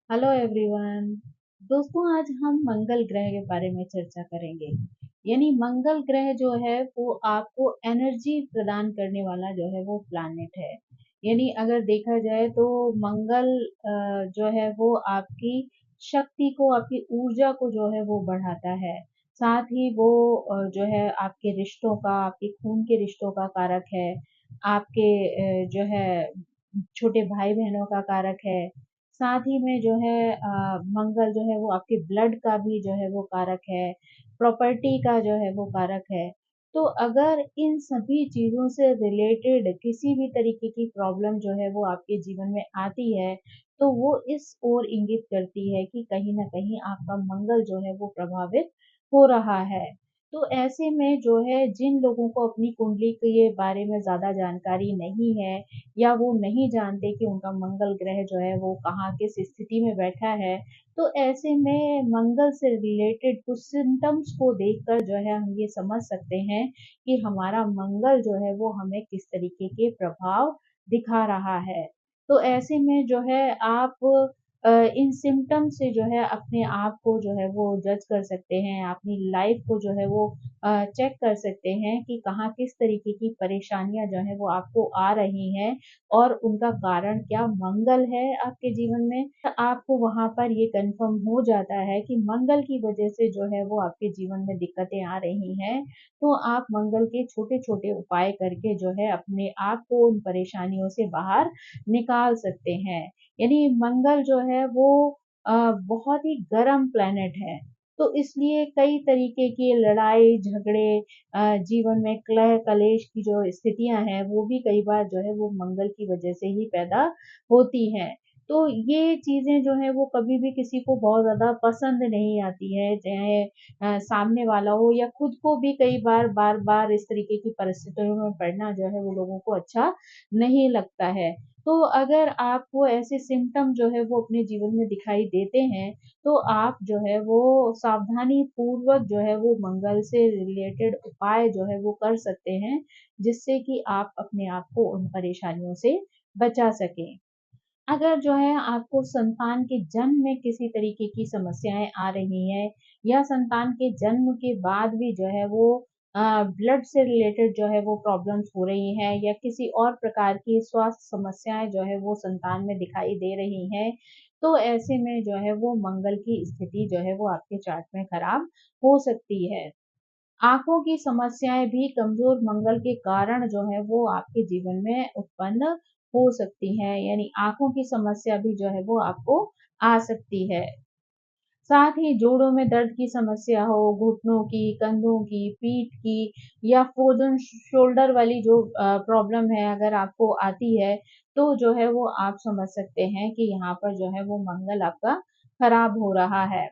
Hello everyone. दोस्तों, आज हम मंगल ग्रह के बारे में चर्चा करेंगे। यानी मंगल ग्रह जो है वो आपको एनर्जी प्रदान करने वाला जो है वो प्लैनेट है। यानी अगर देखा जाए तो मंगल जो है वो आपकी शक्ति को, आपकी ऊर्जा को जो है वो बढ़ाता है। साथ ही वो जो है आपके रिश्तों का, आपके खून के रिश्तों का कारक है। आपके जो है छोटे भाई बहनों का कारक है। साथ ही में जो है मंगल जो है वो आपके ब्लड का भी जो है वो कारक है, प्रॉपर्टी का जो है वो कारक है। तो अगर इन सभी चीजों से रिलेटेड किसी भी तरीके की प्रॉब्लम जो है वो आपके जीवन में आती है, तो वो इस ओर इंगित करती है कि कहीं ना कहीं आपका मंगल जो है वो प्रभावित हो रहा है। तो ऐसे में जो है जिन लोगों को अपनी कुंडली के बारे में ज्यादा जानकारी नहीं है, या वो नहीं जानते कि उनका मंगल ग्रह जो है वो कहाँ किस स्थिति में बैठा है, तो ऐसे में मंगल से रिलेटेड कुछ सिम्टम्स को देखकर जो है हम ये समझ सकते हैं कि हमारा मंगल जो है वो हमें किस तरीके के प्रभाव दिखा रहा है। तो ऐसे में जो है आप इन सिम्टम्स से जो है अपने आप को जो है वो जज कर सकते हैं, अपनी लाइफ को जो है वो चेक कर सकते हैं कि कहाँ किस तरीके की परेशानियां जो है वो आपको आ रही हैं, और उनका कारण क्या मंगल है आपके जीवन में। आपको वहां पर ये कंफर्म हो जाता है कि मंगल की वजह से जो है वो आपके जीवन में दिक्कतें आ रही हैं, तो आप मंगल के छोटे छोटे उपाय करके जो है अपने आप को उन परेशानियों से बाहर निकाल सकते हैं। यानी मंगल जो है वो बहुत ही गर्म प्लेनेट है। तो इसलिए कई तरीके की लड़ाई झगड़े, जीवन में कलह कलेश की जो स्थितियां हैं वो भी कई बार जो है वो मंगल की वजह से ही पैदा होती हैं। तो ये चीजें जो है वो कभी भी किसी को बहुत ज्यादा पसंद नहीं आती है, चाहे सामने वाला हो या खुद को भी कई बार बार बार इस तरीके की परिस्थितियों में पड़ना जो है वो लोगों को अच्छा नहीं लगता है। तो अगर आपको ऐसे सिम्टम जो है वो अपने जीवन में दिखाई देते हैं, तो आप जो है वो सावधानी पूर्वक जो है वो मंगल से रिलेटेड उपाय जो है वो कर सकते हैं, जिससे कि आप अपने आप को उन परेशानियों से बचा सकें। अगर जो है आपको संतान के जन्म में किसी तरीके की समस्याएं आ रही हैं, या संतान के जन्म के बाद भी जो है वो ब्लड से रिलेटेड जो है वो प्रॉब्लम्स हो रही हैं, या किसी और प्रकार की स्वास्थ्य समस्याएं जो है वो संतान में दिखाई दे रही हैं, तो ऐसे में जो है वो मंगल की स्थिति जो है वो आपके चार्ट में खराब हो सकती है। आंखों की समस्याएं भी कमजोर मंगल के कारण जो है वो आपके जीवन में उत्पन्न हो सकती हैं। यानी आंखों की समस्या भी जो है वो आपको आ सकती है। साथ ही जोड़ों में दर्द की समस्या हो, घुटनों की, कंधों की, पीठ की, या फ्रोजन शोल्डर वाली जो प्रॉब्लम है अगर आपको आती है, तो जो है वो आप समझ सकते हैं कि यहाँ पर जो है वो मंगल आपका खराब हो रहा है।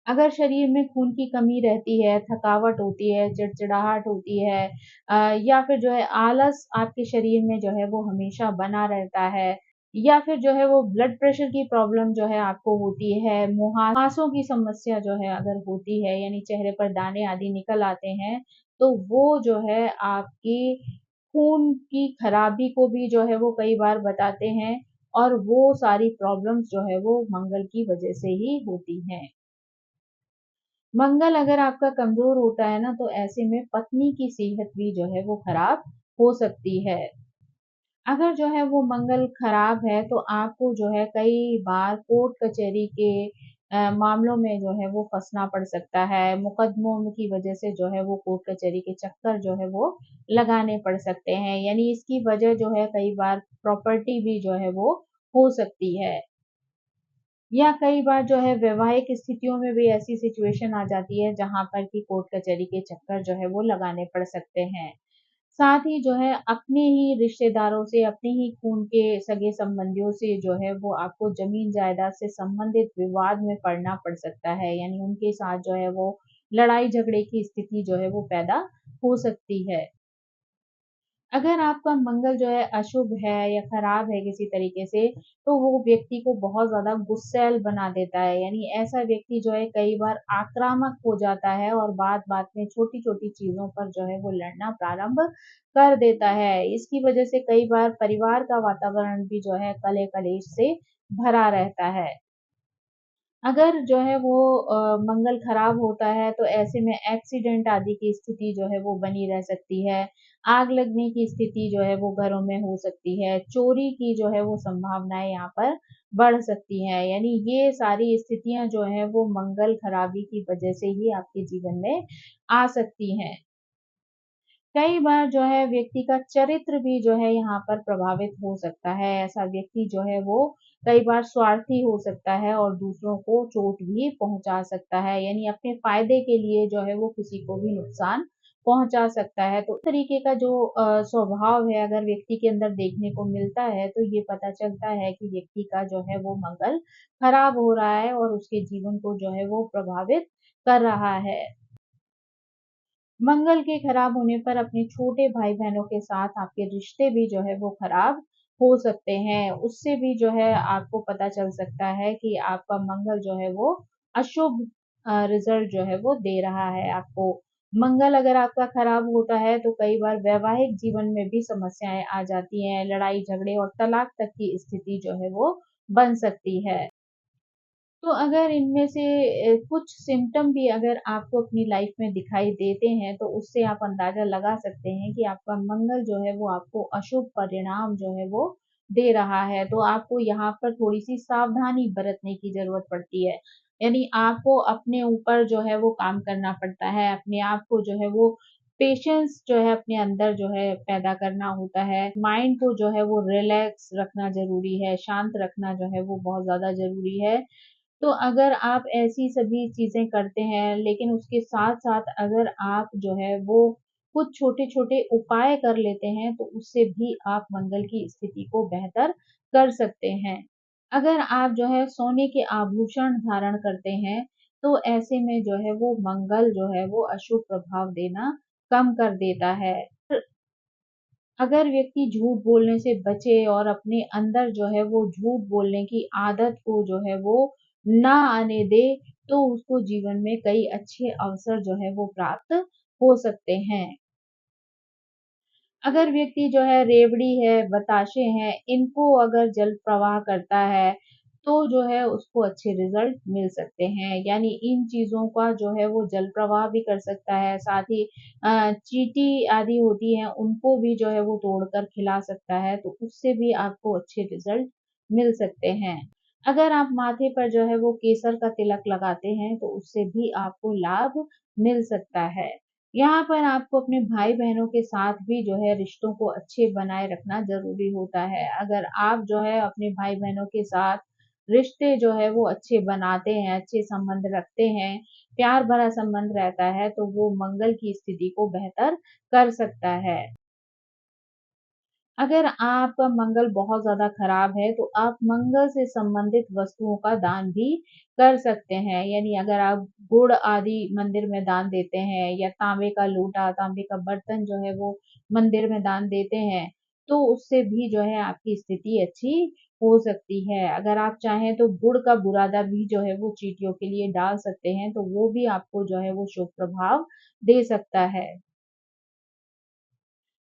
अगर शरीर में खून की कमी रहती है, थकावट होती है, चिड़चिड़ाहट होती है, या फिर जो है आलस आपके शरीर में जो है वो हमेशा बना रहता है, या फिर जो है वो ब्लड प्रेशर की प्रॉब्लम जो है आपको होती है, मुहासों की समस्या जो है अगर होती है, यानी चेहरे पर दाने आदि निकल आते हैं, तो वो जो है आपकी खून की खराबी को भी जो है वो कई बार बताते हैं, और वो सारी प्रॉब्लम्स जो है वो मंगल की वजह से ही होती हैं। मंगल अगर आपका कमजोर होता है ना, तो ऐसे में पत्नी की सेहत भी जो है वो खराब हो सकती है। अगर जो है वो मंगल खराब है, तो आपको जो है कई बार कोर्ट कचहरी के मामलों में जो है वो फंसना पड़ सकता है। मुकदमों की वजह से जो है वो कोर्ट कचहरी के चक्कर जो है वो लगाने पड़ सकते हैं। यानी इसकी वजह जो है कई बार प्रॉपर्टी भी जो है वो हो सकती है, या कई बार जो है वैवाहिक स्थितियों में भी ऐसी सिचुएशन आ जाती है जहां पर कि कोर्ट कचहरी के चक्कर जो है वो लगाने पड़ सकते हैं। साथ ही जो है अपने ही रिश्तेदारों से, अपने ही खून के सगे संबंधियों से जो है वो आपको जमीन जायदाद से संबंधित विवाद में पड़ना पड़ सकता है। यानी उनके साथ जो है वो लड़ाई झगड़े की स्थिति जो है वो पैदा हो सकती है। अगर आपका मंगल जो है अशुभ है या खराब है किसी तरीके से, तो वो व्यक्ति को बहुत ज्यादा गुस्सैल बना देता है। यानी ऐसा व्यक्ति जो है कई बार आक्रामक हो जाता है, और बात बात में छोटी छोटी चीजों पर जो है वो लड़ना प्रारंभ कर देता है। इसकी वजह से कई बार परिवार का वातावरण भी जो है कलह कलेश से भरा रहता है। अगर जो है वो मंगल खराब होता है तो ऐसे में एक्सीडेंट आदि की स्थिति जो है वो बनी रह सकती है। आग लगने की स्थिति जो है वो घरों में हो सकती है। चोरी की जो है वो संभावनाएँ यहाँ पर बढ़ सकती हैं। यानी ये सारी स्थितियाँ जो हैं वो मंगल खराबी की वजह से ही आपके जीवन में आ सकती हैं। कई बार जो है व्यक्ति का चरित्र भी जो है यहाँ पर प्रभावित हो सकता है। ऐसा व्यक्ति जो है वो कई बार स्वार्थी हो सकता है और दूसरों को चोट भी पहुँचा सकता है। यानी अपने फ़ायदे के लिए जो है वो किसी को भी नुकसान पहुँचा सकता है। तो इस तरीके का जो स्वभाव है अगर व्यक्ति के अंदर देखने को मिलता है तो ये पता चलता है कि व्यक्ति का जो है वो मंगल खराब हो रहा है और उसके जीवन को जो है वो प्रभावित कर रहा है। मंगल के खराब होने पर अपने छोटे भाई-बहनों के साथ आपके रिश्ते भी जो है वो खराब हो सकते हैं। उससे भी जो है आपको पता चल सकता है कि आपका मंगल जो है वो अशुभ रिज़ल्ट जो है वो दे रहा है आपको। मंगल अगर आपका खराब होता है तो कई बार वैवाहिक जीवन में भी समस्याएँ आ जाती हैं, लड़ाई-झगड़े और तलाक तक की स्थिति जो है वो बन सकती है। तो अगर इनमें से कुछ सिम्पटम भी अगर आपको अपनी लाइफ में दिखाई देते हैं, तो उससे आप अंदाज़ा लगा सकते हैं कि आपका मंगल जो है वो आपको अशुभ परिणाम जो है वो दे रहा है। तो आपको यहाँ पर थोड़ी-सी सावधानी बरतने की ज़रूरत पड़ती है। यानी आपको अपने ऊपर जो है वो काम करना पड़ता है, अपने आप को जो है वो पेशेंस जो है अपने अंदर जो है पैदा करना होता है। माइंड को जो है वो रिलैक्स रखना ज़रूरी है, शांत रखना जो है वो बहुत ज़्यादा ज़रूरी है। तो अगर आप ऐसी सभी चीज़ें करते हैं, लेकिन उसके साथ-साथ अगर आप जो है वो कुछ छोटे-छोटे उपाय कर लेते हैं, तो उससे भी आप मंगल की स्थिति को बेहतर कर सकते हैं। अगर आप जो है सोने के आभूषण धारण करते हैं, तो ऐसे में जो है वो मंगल जो है वो अशुभ प्रभाव देना कम कर देता है। अगर व्यक्ति झूठ बोलने से बचे और अपने अंदर जो है वो झूठ बोलने की आदत को जो है वो ना आने दे, तो उसको जीवन में कई अच्छे अवसर जो है वो प्राप्त हो सकते हैं। अगर व्यक्ति जो है रेवड़ी है, बताशे हैं, इनको अगर जल प्रवाह करता है, तो जो है उसको अच्छे रिज़ल्ट मिल सकते हैं। यानी इन चीज़ों का जो है वो जल प्रवाह भी कर सकता है, साथ ही चींटी आदि होती हैं, उनको भी जो है वो तोड़कर खिला सकता है, तो उससे भी आपको अच्छे रिज़ल्ट मिल सकते हैं। अगर आप माथे पर जो है वो केसर का तिलक लगाते हैं, तो उससे भी आपको लाभ मिल सकता है। यहाँ पर आपको अपने भाई-बहनों के साथ भी जो है रिश्तों को अच्छे बनाए रखना ज़रूरी होता है। अगर आप जो है अपने भाई-बहनों के साथ रिश्ते जो है वो अच्छे बनाते हैं, अच्छे संबंध रखते हैं, प्यार भरा संबंध रहता है, तो वो मंगल की स्थिति को बेहतर कर सकता है। अगर आपका मंगल बहुत ज़्यादा खराब है, तो आप मंगल से संबंधित वस्तुओं का दान भी कर सकते हैं। यानी अगर आप गुड़ आदि मंदिर में दान देते हैं या तांबे का लोटा, तांबे का बर्तन जो है वो मंदिर में दान देते हैं, तो उससे भी जो है आपकी स्थिति अच्छी हो सकती है। अगर आप चाहें तो गुड़ का बुरादा भी जो है वो चींटियों के लिए डाल सकते हैं, तो वो भी आपको जो है वो शुभ प्रभाव दे सकता है।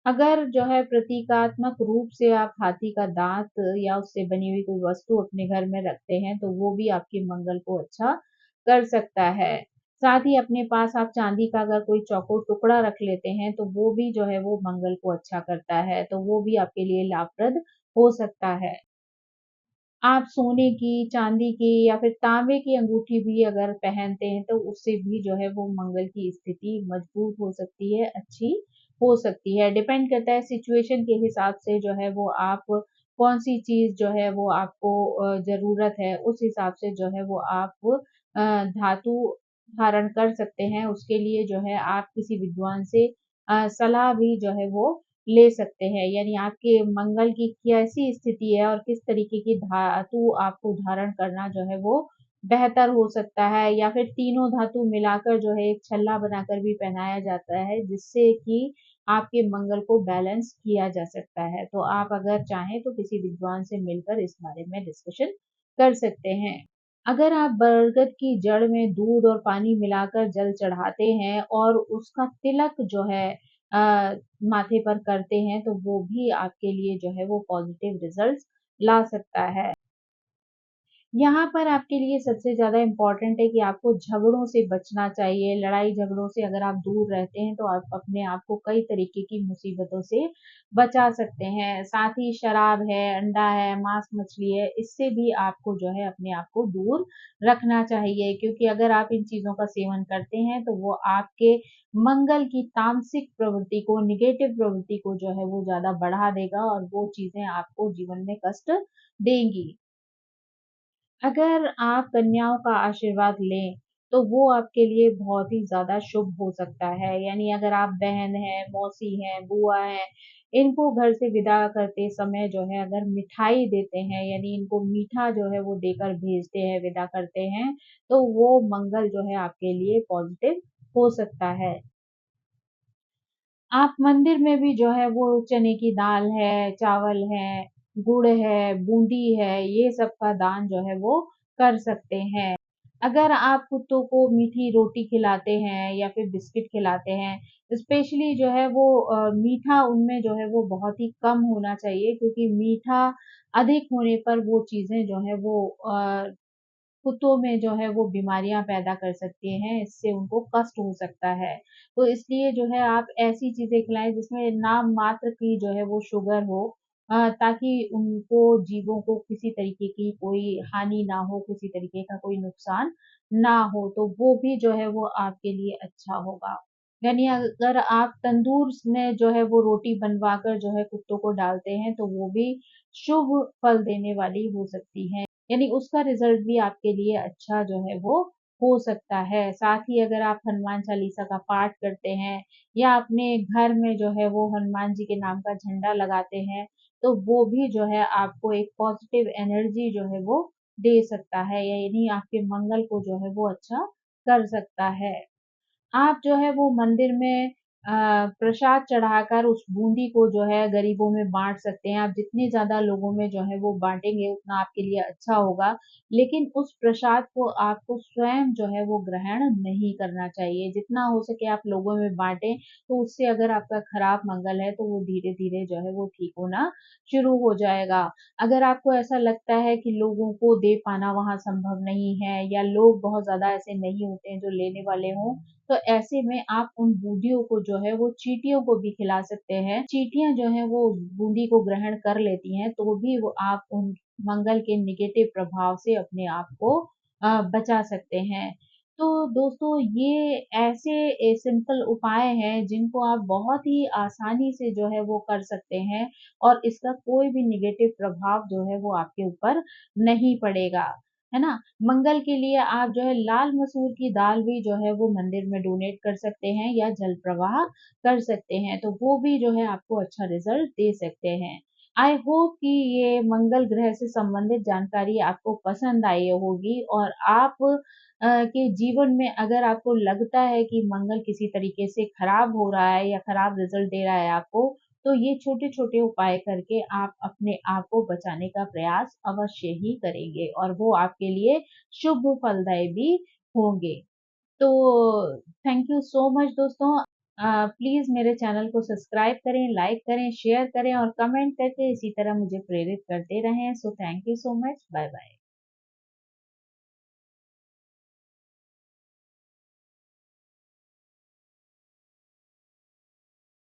अगर जो है प्रतीकात्मक रूप से आप हाथी का दाँत या उससे बनी हुई कोई वस्तु अपने घर में रखते हैं, तो वो भी आपके मंगल को अच्छा कर सकता है। साथ ही अपने पास आप चाँदी का अगर कोई चौकोर टुकड़ा रख लेते हैं, तो वो भी जो है वो मंगल को अच्छा करता है, तो वो भी आपके लिए लाभप्रद हो सकता है। आप सोने की, चाँदी की या फिर तांबे की अंगूठी भी अगर पहनते हैं, तो उससे भी जो है वो मंगल की स्थिति मजबूत हो सकती है, अच्छी हो सकती है। डिपेंड करता है सिचुएशन के हिसाब से जो है वो आप कौन-सी चीज़ जो है वो आपको ज़रूरत है, उस हिसाब से जो है वो आप धातु धारण कर सकते हैं। उसके लिए जो है आप किसी विद्वान से सलाह भी जो है वो ले सकते हैं। यानी आपके मंगल की कैसी स्थिति है और किस तरीके की धातु आपको धारण करना जो है वो बेहतर हो सकता है या फिर तीनों धातु मिलाकर जो है एक छल्ला बनाकर भी पहनाया जाता है, जिससे कि आपके मंगल को बैलेंस किया जा सकता है। तो आप अगर चाहें तो किसी विद्वान से मिलकर इस बारे में डिस्कशन कर सकते हैं। अगर आप बरगद की जड़ में दूध और पानी मिलाकर जल चढ़ाते हैं और उसका तिलक जो है माथे पर करते हैं, तो वो भी आपके लिए जो है वो पॉज़िटिव रिज़ल्ट्स ला सकता है। यहाँ पर आपके लिए सबसे ज़्यादा इम्पोर्टेंट है कि आपको झगड़ों से बचना चाहिए। लड़ाई झगड़ों से अगर आप दूर रहते हैं तो आप अपने आप को कई तरीके की मुसीबतों से बचा सकते हैं। साथ ही शराब है, अंडा है, मांस मछली है, इससे भी आपको जो है अपने आप को दूर रखना चाहिए, क्योंकि अगर आप इन चीज़ों का सेवन करते हैं तो वो आपके मंगल की तामसिक प्रवृत्ति को, नेगेटिव प्रवृत्ति को जो है वो ज़्यादा बढ़ा देगा और वो चीज़ें आपको जीवन में कष्ट देंगी। अगर आप कन्याओं का आशीर्वाद लें, तो वो आपके लिए बहुत ही ज़्यादा शुभ हो सकता है। यानी अगर आप बहन हैं, मौसी हैं, बुआ हैं, इनको घर से विदा करते समय जो है अगर मिठाई देते हैं, यानी इनको मीठा जो है वो देकर भेजते हैं, विदा करते हैं, तो वो मंगल जो है आपके लिए पॉज़िटिव हो सकता है। आप मंदिर में भी जो है वो चने की दाल है, चावल है, गुड़ है, बूंदी है, ये सब का दान जो है वो कर सकते हैं। अगर आप कुत्तों को मीठी रोटी खिलाते हैं या फिर बिस्किट खिलाते हैं, स्पेशली जो है वो मीठा उनमें जो है वो बहुत ही कम होना चाहिए, क्योंकि मीठा अधिक होने पर वो चीज़ें जो है वो कुत्तों में जो है वो बीमारियाँ पैदा कर सकती हैं, इससे उनको कष्ट हो सकता है। तो इसलिए जो है आप ऐसी चीज़ें खिलाएँ जिसमें नाम मात्र की जो है वो शुगर हो, ताकि उनको जीवों को किसी तरीके की कोई हानि ना हो, किसी तरीके का कोई नुकसान ना हो, तो वो भी जो है वो आपके लिए अच्छा होगा। यानी अगर आप तंदूर में जो है वो रोटी बनवाकर जो है कुत्तों को डालते हैं, तो वो भी शुभ फल देने वाली हो सकती है। यानी उसका रिज़ल्ट भी आपके लिए अच्छा जो है वो हो सकता है। साथ ही अगर आप हनुमान चालीसा का पाठ करते हैं या अपने घर में जो है वो हनुमान जी के नाम का झंडा लगाते हैं, तो वो भी जो है आपको एक पॉज़िटिव एनर्जी जो है वो दे सकता है, यानी आपके मंगल को जो है वो अच्छा कर सकता है। आप जो है वो मंदिर में प्रसाद चढ़ाकर उस बूंदी को जो है गरीबों में बाँट सकते हैं। आप जितने ज़्यादा लोगों में जो है वो बाँटेंगे उतना आपके लिए अच्छा होगा। लेकिन उस प्रसाद को आपको स्वयं जो है वो ग्रहण नहीं करना चाहिए। जितना हो सके आप लोगों में बाँटें, तो उससे अगर आपका खराब मंगल है तो वो धीरे-धीरे जो है वो ठीक होना शुरू हो जाएगा। अगर आपको ऐसा लगता है कि लोगों को दे पाना वहाँ संभव नहीं है या लोग बहुत ज़्यादा ऐसे नहीं होते हैं जो लेने वाले हों, तो ऐसे में आप उन बूंदियों को जो है वो चींटियों को भी खिला सकते हैं। चींटियाँ जो हैं वो बूंदी को ग्रहण कर लेती हैं, तो भी वो आप उन मंगल के नेगेटिव प्रभाव से अपने आप को बचा सकते हैं। तो दोस्तों ये ऐसे सिंपल उपाय हैं जिनको आप बहुत ही आसानी से जो है वो कर सकते हैं और इसका कोई भी नेगेटिव प्रभाव जो है वो आपके ऊपर नहीं पड़ेगा। है ना? मंगल के लिए आप जो है लाल मसूर की दाल भी जो है वो मंदिर में डोनेट कर सकते हैं या जल प्रवाह कर सकते हैं, तो वो भी जो है आपको अच्छा रिज़ल्ट दे सकते हैं। आई होप कि ये मंगल ग्रह से संबंधित जानकारी आपको पसंद आई होगी और आप के जीवन में अगर आपको लगता है कि मंगल किसी तरीके से खराब हो रहा है या खराब रिज़ल्ट दे रहा है आपको, तो ये छोटे-छोटे उपाय करके आप अपने आप को बचाने का प्रयास अवश्य ही करेंगे और वो आपके लिए शुभ फलदायी भी होंगे। तो थैंक यू सो मच दोस्तों। प्लीज़ मेरे चैनल को सब्सक्राइब करें, लाइक करें, शेयर करें और कमेंट करके इसी तरह मुझे प्रेरित करते रहें। So thank you so much. Bye bye.